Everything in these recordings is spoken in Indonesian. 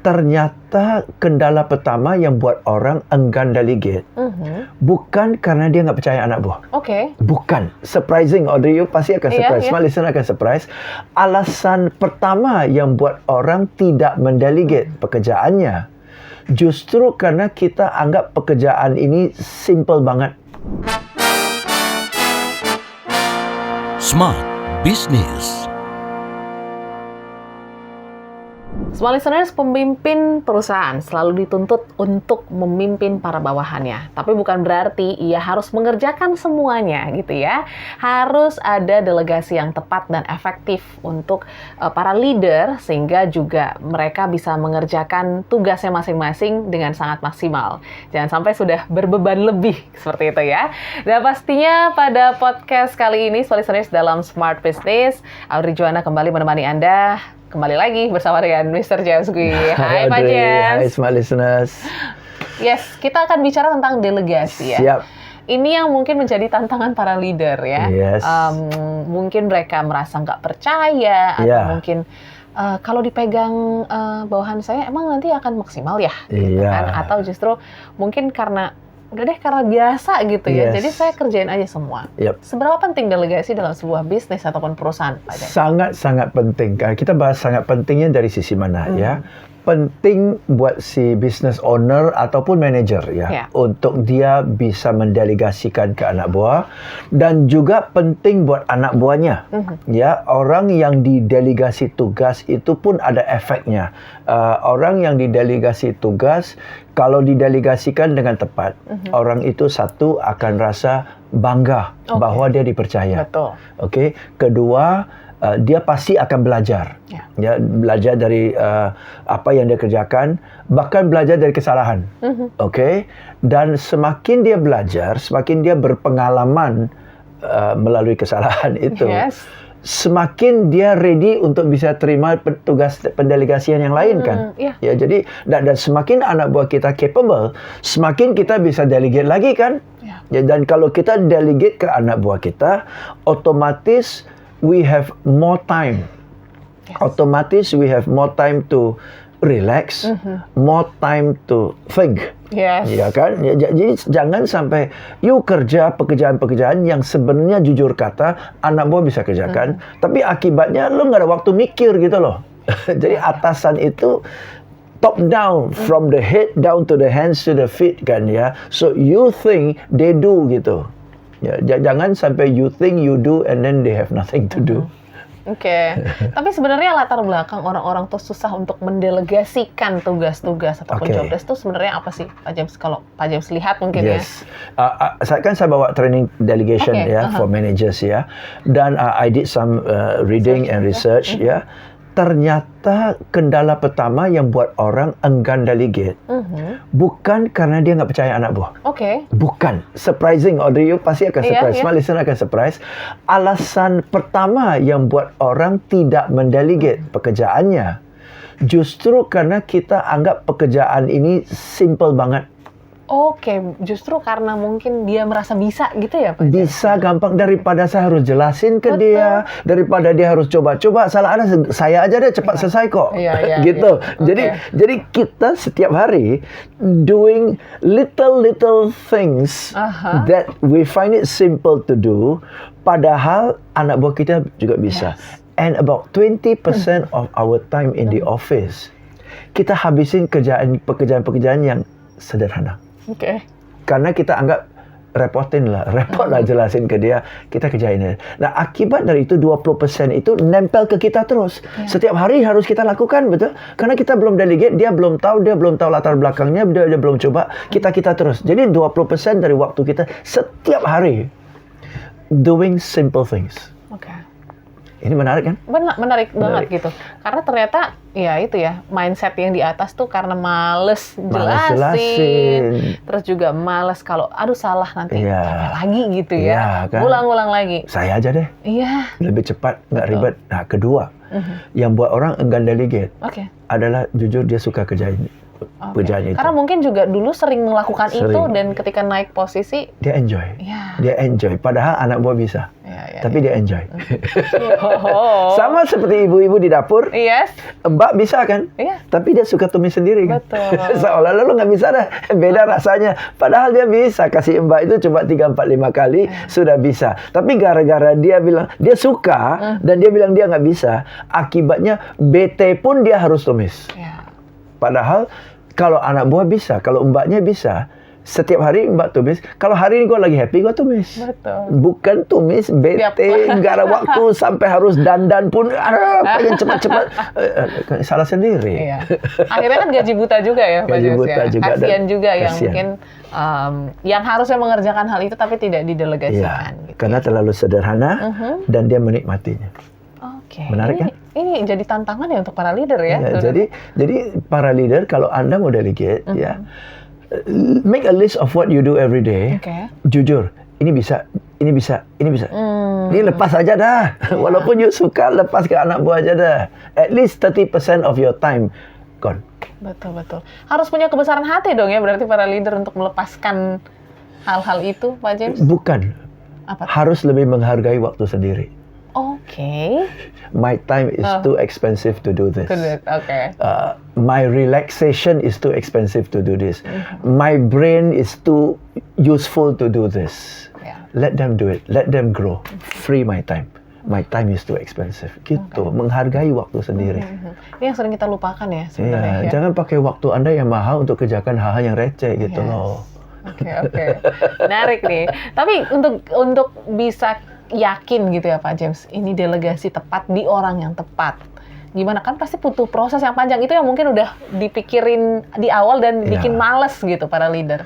Ternyata kendala pertama yang buat orang enggan delegate bukan karena dia nggak percaya anak buah. Oke. Bukan. Surprising, Audrey, you pasti akan surprise. Iya. Smart listener akan surprise. Alasan pertama yang buat orang tidak mendelegate pekerjaannya justru karena kita anggap pekerjaan ini simple banget. Smart Business. Smart listeners, pemimpin perusahaan selalu dituntut untuk memimpin para bawahannya. Tapi bukan berarti ia harus mengerjakan semuanya gitu ya. Harus ada delegasi yang tepat dan efektif untuk para leader sehingga juga mereka bisa mengerjakan tugasnya masing-masing dengan sangat maksimal. Jangan sampai sudah berbeban lebih seperti itu ya. Dan pastinya pada podcast kali ini, Smart listeners, dalam Smart Business, Audrey Joanna kembali menemani Anda. Kembali lagi bersama dengan Mr. James Gui. Hai Pak James. Hai Smart listeners. Yes, kita akan bicara tentang delegasi ya. Siap. Ini yang mungkin menjadi tantangan para leader ya. Yes. Mungkin mereka merasa nggak percaya atau mungkin kalau dipegang bawahan saya emang nanti akan maksimal ya, gitu kan? Atau justru mungkin karena karena biasa gitu ya. Jadi saya kerjain aja semua. Seberapa penting delegasi dalam sebuah bisnis ataupun perusahaan, Pak James? Sangat-sangat penting. Kita bahas sangat pentingnya dari sisi mana ya. Penting buat si business owner ataupun manager ya, untuk dia bisa mendelegasikan ke anak buah, dan juga penting buat anak buahnya. Ya, orang yang didelegasi tugas itu pun ada efeknya. Orang yang didelegasi tugas kalau didelegasikan dengan tepat, orang itu satu akan rasa bangga bahwa dia dipercaya. Betul. Okey. Kedua, dia pasti akan belajar. Ya, belajar dari apa yang dia kerjakan, bahkan belajar dari kesalahan. Okey. Dan semakin dia belajar, semakin dia berpengalaman melalui kesalahan itu. Semakin dia ready untuk bisa terima tugas pendelegasian yang lain kan. Ya, jadi dan semakin anak buah kita capable, semakin kita bisa delegate lagi kan. Ya, dan kalau kita delegate ke anak buah kita, otomatis we have more time. Otomatis we have more time to relax, more time to think. Ya kan? Ya, jadi jangan sampai you kerja pekerjaan-pekerjaan yang sebenarnya jujur kata anak buah bisa kerjakan, tapi akibatnya lo nggak ada waktu mikir gitu loh. Jadi atasan itu top down, from the head down to the hands to the feet kan ya. So you think they do gitu. Ya, jangan sampai you think you do and then they have nothing to do. Tapi sebenarnya latar belakang orang-orang tuh susah untuk mendelegasikan tugas-tugas ataupun job desk itu sebenarnya apa sih, Pak James? Kalau Pak James lihat mungkin ya. Saya bawa training delegation for managers ya, dan I did some reading and research ya. Ternyata kendala pertama yang buat orang enggan delegate bukan karena dia nggak percaya anak buah. Bukan. Surprising, Audrey, you pasti akan surprise. Smart listener akan surprise. Alasan pertama yang buat orang tidak mendelegate pekerjaannya justru karena kita anggap pekerjaan ini simple banget. Justru karena mungkin dia merasa bisa gitu ya, Pak? Bisa gampang, daripada saya harus jelasin ke dia, daripada dia harus coba-coba, salah ada saya aja deh cepat selesai kok. Gitu. Jadi kita setiap hari doing little things that we find it simple to do, padahal anak buah kita juga bisa. And about 20% of our time in the office kita habisin pekerjaan-pekerjaan yang sederhana. Karena kita anggap repot lah jelasin ke dia, kita kerjain. Nah, akibat dari itu 20% itu nempel ke kita terus. Setiap hari harus kita lakukan, betul? Karena kita belum delegate, dia belum tahu latar belakangnya, dia belum coba, kita terus. Jadi 20% dari waktu kita setiap hari doing simple things. Ini menarik kan? Menarik banget gitu. Karena ternyata ya itu ya, mindset yang di atas tuh karena males jelasin. Terus juga males kalau aduh salah nanti capek lagi gitu ya. Kan? Ulang-ulang lagi. Saya aja deh. Lebih cepat, nggak ribet. Nah, kedua, yang buat orang enggan delegate adalah jujur dia suka kerjain pekerjaan itu. Karena mungkin juga dulu sering melakukan itu Sering. dan ketika naik posisi, Dia enjoy. ya. Dia enjoy. Padahal anak buah bisa. Tapi dia enjoy. Oh. Sama seperti ibu-ibu di dapur. Yes. Mbak bisa kan? Iya. Tapi dia suka tumis sendiri kan? Betul. Seolah-olah lu nggak bisa dah. Beda rasanya. Padahal dia bisa. Kasih Mbak itu cuma 3, 4, 5 kali sudah bisa. Tapi gara-gara dia bilang dia suka dan dia bilang dia nggak bisa, akibatnya bete pun dia harus tumis. Ya. Padahal kalau anak buah bisa, kalau mbaknya bisa, setiap hari mbak tumis. Kalau hari ini gua lagi happy, gua tumis. Betul. Bukan tumis bete, nggak ada waktu sampai harus dandan pun, pengen cepat-cepat. Salah sendiri. Iya. Akhirnya kan gaji buta juga ya, Pak Gaji James buta ya. juga, Kasian dan juga yang kasian. mungkin yang harusnya mengerjakan hal itu tapi tidak Iya, didelegasikan. Gitu. karena terlalu sederhana dan dia menikmatinya. Oke. Menarik kan? Ini jadi tantangan ya untuk para leader ya. Ya, Saudara? jadi para leader kalau Anda mau delegate, ya, make a list of what you do every day. Oke. Jujur, ini bisa, ini bisa, ini bisa. Ini lepas aja dah. Walaupun you suka, lepas ke anak buah aja dah. At least 30% of your time gone. Betul. Harus punya kebesaran hati dong ya berarti para leader untuk melepaskan hal-hal itu, Pak James. Bukan. Apa? Harus lebih menghargai waktu sendiri. Oke. My time is too expensive to do this. Oke. My relaxation is too expensive to do this. My brain is too useful to do this. Ya. Let them do it. Let them grow. Free my time. My time is too expensive. Gitu. Menghargai waktu sendiri. Ini yang sering kita lupakan ya sebenarnya. Iya, jangan pakai waktu Anda yang mahal untuk kerjakan hal-hal yang receh gitu Yes. loh. Oke. Menarik nih. Tapi untuk bisa yakin gitu ya Pak James, ini delegasi tepat di orang yang tepat. Gimana kan pasti butuh proses yang panjang itu yang mungkin udah dipikirin di awal dan bikin males gitu para leader.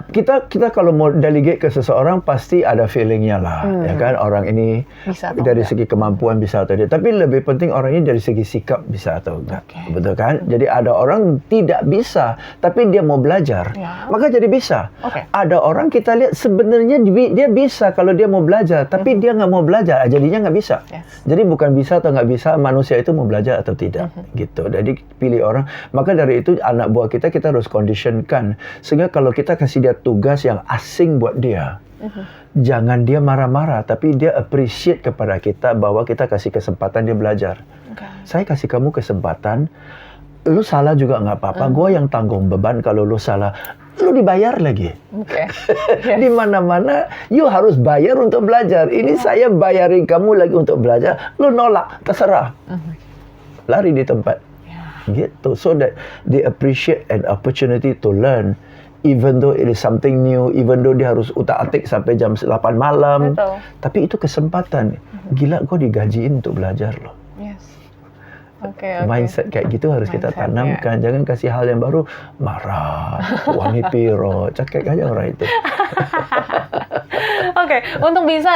Kita kalau mau delegate ke seseorang pasti ada feelingnya lah, ya kan, orang ini Bisa atau dari enggak. segi kemampuan bisa atau tidak. Tapi lebih penting orang ini dari segi sikap bisa atau enggak, betul kan? Jadi ada orang tidak bisa, tapi dia mau belajar, maka jadi bisa. Ada orang kita lihat sebenarnya dia bisa kalau dia mau belajar, tapi dia nggak mau belajar, jadinya nggak bisa. Jadi bukan bisa atau nggak bisa, manusia itu mau belajar atau tidak, gitu. Jadi pilih orang. Maka dari itu anak buah kita harus conditionkan sehingga kalau kita kasih dia tugas yang asing buat dia, jangan dia marah-marah, tapi dia appreciate kepada kita bahwa kita kasih kesempatan dia belajar. Saya kasih kamu kesempatan, lu salah juga nggak apa-apa, gue yang tanggung beban kalau lu salah. Lu dibayar lagi. Di mana-mana, you harus bayar untuk belajar. Ini saya bayarin kamu lagi untuk belajar, lu nolak, terserah. Lari di tempat. Gitu. So that they appreciate an opportunity to learn. Even though it is something new, even though dia harus utak-atik sampai jam 8 malam. Betul. Tapi itu kesempatan. Gila, kau digajiin untuk belajar loh. Yes. Oke. Mindset kayak gitu harus kita tanamkan. Jangan kasih hal yang baru, marah, wangi piro, cakek aja orang itu. Oke, untuk bisa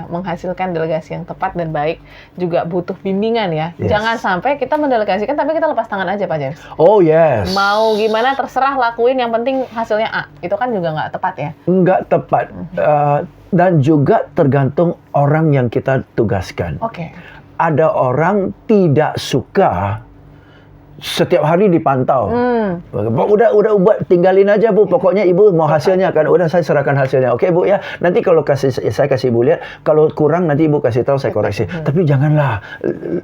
menghasilkan delegasi yang tepat dan baik juga butuh bimbingan ya. Yes. Jangan sampai kita mendelegasikan tapi kita lepas tangan aja Pak James. Oh yes. Mau gimana terserah lakuin, yang penting hasilnya A. Itu kan juga nggak tepat ya. Nggak tepat. Dan juga tergantung orang yang kita tugaskan. Oke. Ada orang tidak suka setiap hari dipantau. Udah buat, tinggalin aja Bu. Pokoknya Ibu mau hasilnya kan. Udah saya serahkan hasilnya. Oke Bu ya. Nanti kalau saya kasih Ibu lihat, kalau kurang nanti Ibu kasih tahu saya koreksi. Tapi janganlah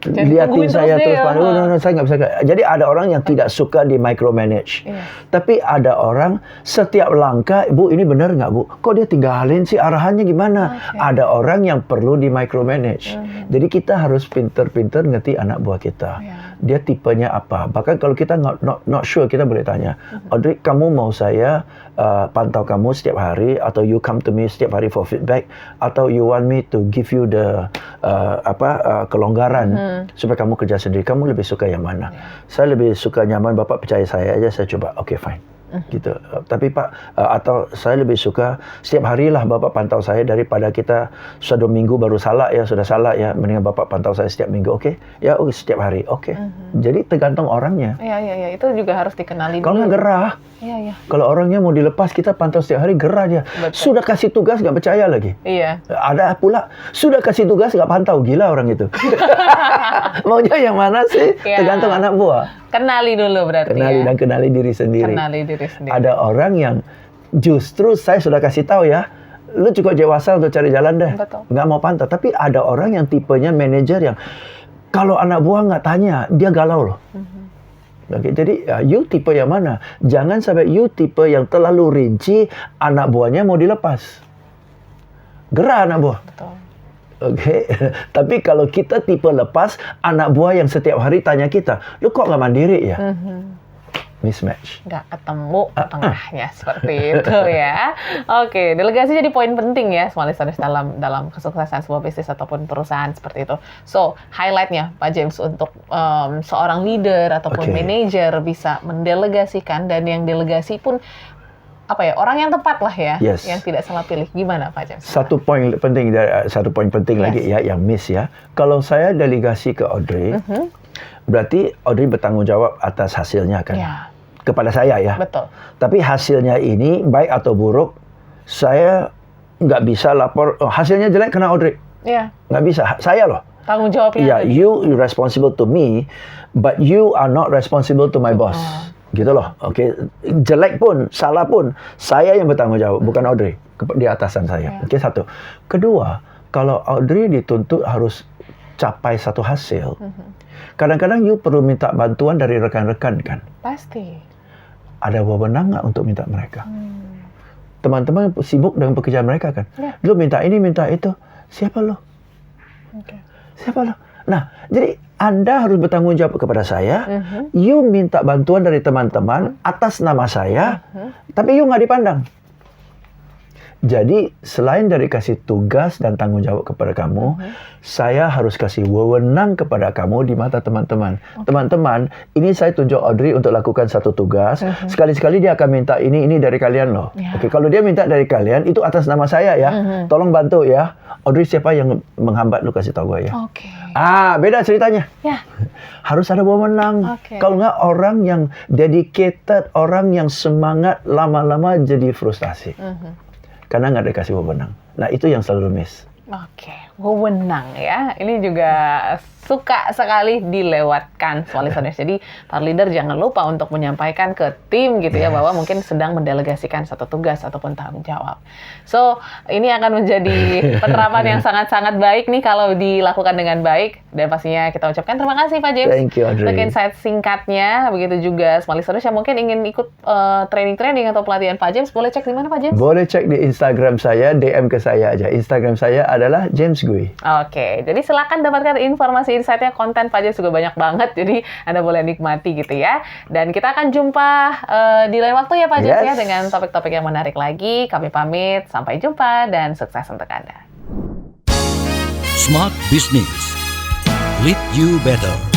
liatin saya terus. Saya nggak bisa. Jadi ada orang yang tidak suka di micromanage. Tapi ada orang setiap langkah, Bu ini benar nggak Bu? Kok dia tinggalin sih, arahannya gimana? Ada orang yang perlu di micromanage. Jadi kita harus pinter-pinter ngerti anak buah kita. Dia tipenya apa? Bahkan kalau kita not sure, kita boleh tanya, Audrey, kamu mau saya pantau kamu setiap hari, atau you come to me setiap hari for feedback, atau you want me to give you the kelonggaran supaya kamu kerja sendiri? Kamu lebih suka yang mana? Saya lebih suka nyaman, Bapak percaya saya aja, saya coba. Oke, fine. Gitu. Tapi Pak, atau saya lebih suka setiap hari lah Bapak pantau saya daripada kita sudah minggu baru salah ya, sudah salah ya, mendingan Bapak pantau saya setiap minggu. Oke? Ya, setiap hari. Oke. Jadi tergantung orangnya. Iya, itu juga harus dikenali Kalau dulu. nggak gerah, kalau orangnya mau dilepas, kita pantau setiap hari, gerah dia. Sudah kasih tugas nggak percaya lagi. Iya. Ada pula sudah kasih tugas nggak pantau, gila orang itu. Maunya yang mana sih? Tergantung anak buah. Kenali dulu berarti Dan kenali diri sendiri. Kenali diri sendiri. Ada orang yang justru saya sudah kasih tahu ya, lu cukup dewasa untuk cari jalan deh. Betul. Nggak mau pantau. Tapi ada orang yang tipenya manajer yang kalau anak buah nggak tanya, dia galau loh. Okay, jadi you tipe yang mana? Jangan sampai you tipe yang terlalu rinci, anak buahnya mau dilepas. Gerah anak buah. Betul. Oke, tapi kalau kita tipe lepas, anak buah yang setiap hari tanya kita, lu kok nggak mandiri ya? Mismatch. Nggak ketemu tengahnya seperti itu ya. Oke, delegasi jadi poin penting ya, small listeners, dalam kesuksesan sebuah bisnis ataupun perusahaan seperti itu. So, highlightnya Pak James untuk seorang leader ataupun manajer bisa mendelegasikan, dan yang delegasi pun orang yang tepat lah ya, yang tidak salah pilih. Gimana Pak James? Satu poin penting lagi ya yang miss ya. Kalau saya delegasi ke Audrey, berarti Audrey bertanggung jawab atas hasilnya kan? Kepada saya ya. Betul. Tapi hasilnya ini baik atau buruk, saya nggak bisa lapor. Hasilnya jelek kena Audrey. Iya. Nggak bisa. Saya loh. Tanggung jawabnya. You responsible to me, but you are not responsible to my boss. Gitu loh. Oke, jelek pun, salah pun, saya yang bertanggung jawab, bukan Audrey di atasan saya. Oke, satu. Kedua, kalau Audrey dituntut harus capai satu hasil, kadang-kadang you perlu minta bantuan dari rekan-rekan kan? Pasti. Ada wewenang nggak untuk minta mereka? Teman-teman sibuk dengan pekerjaan mereka kan? Lu minta ini, minta itu. Siapa lo? Siapa lo? Nah, jadi Anda harus bertanggung jawab kepada saya. You minta bantuan dari teman-teman atas nama saya, tapi you nggak dipandang. Jadi, selain dari kasih tugas dan tanggung jawab kepada kamu, saya harus kasih wewenang kepada kamu di mata teman-teman. Teman-teman, ini saya tunjuk Audrey untuk lakukan satu tugas. Sekali-sekali dia akan minta ini dari kalian loh. Oke, kalau dia minta dari kalian, itu atas nama saya ya. Tolong bantu ya. Audrey, siapa yang menghambat lu, kasih tahu gue ya. Beda ceritanya. Harus ada wewenang. Kalau nggak, orang yang dedicated, orang yang semangat, lama-lama jadi frustasi. Karena nggak dikasih wewenang. Nah, itu yang selalu miss. Wewenang ya. Ini juga suka sekali dilewatkan, small listeners. Jadi, para leader jangan lupa untuk menyampaikan ke tim gitu ya, bahwa mungkin sedang mendelegasikan satu tugas ataupun tanggung jawab. So, ini akan menjadi penerapan yang sangat-sangat baik nih kalau dilakukan dengan baik. Dan pastinya kita ucapkan terima kasih Pak James. Thank you, Audrey. Untuk insight singkatnya. Begitu juga small listeners yang mungkin ingin ikut training atau pelatihan Pak James, boleh cek di mana Pak James? Boleh cek di Instagram saya, DM ke saya aja. Instagram saya adalah James Gui. Oke, jadi silakan dapatkan informasi insight-nya, konten Pak James juga banyak banget, jadi Anda boleh nikmati gitu ya. Dan kita akan jumpa di lain waktu ya Pak James ya, dengan topik-topik yang menarik lagi. Kami pamit, sampai jumpa dan sukses untuk Anda. Smart Business. Lead you better.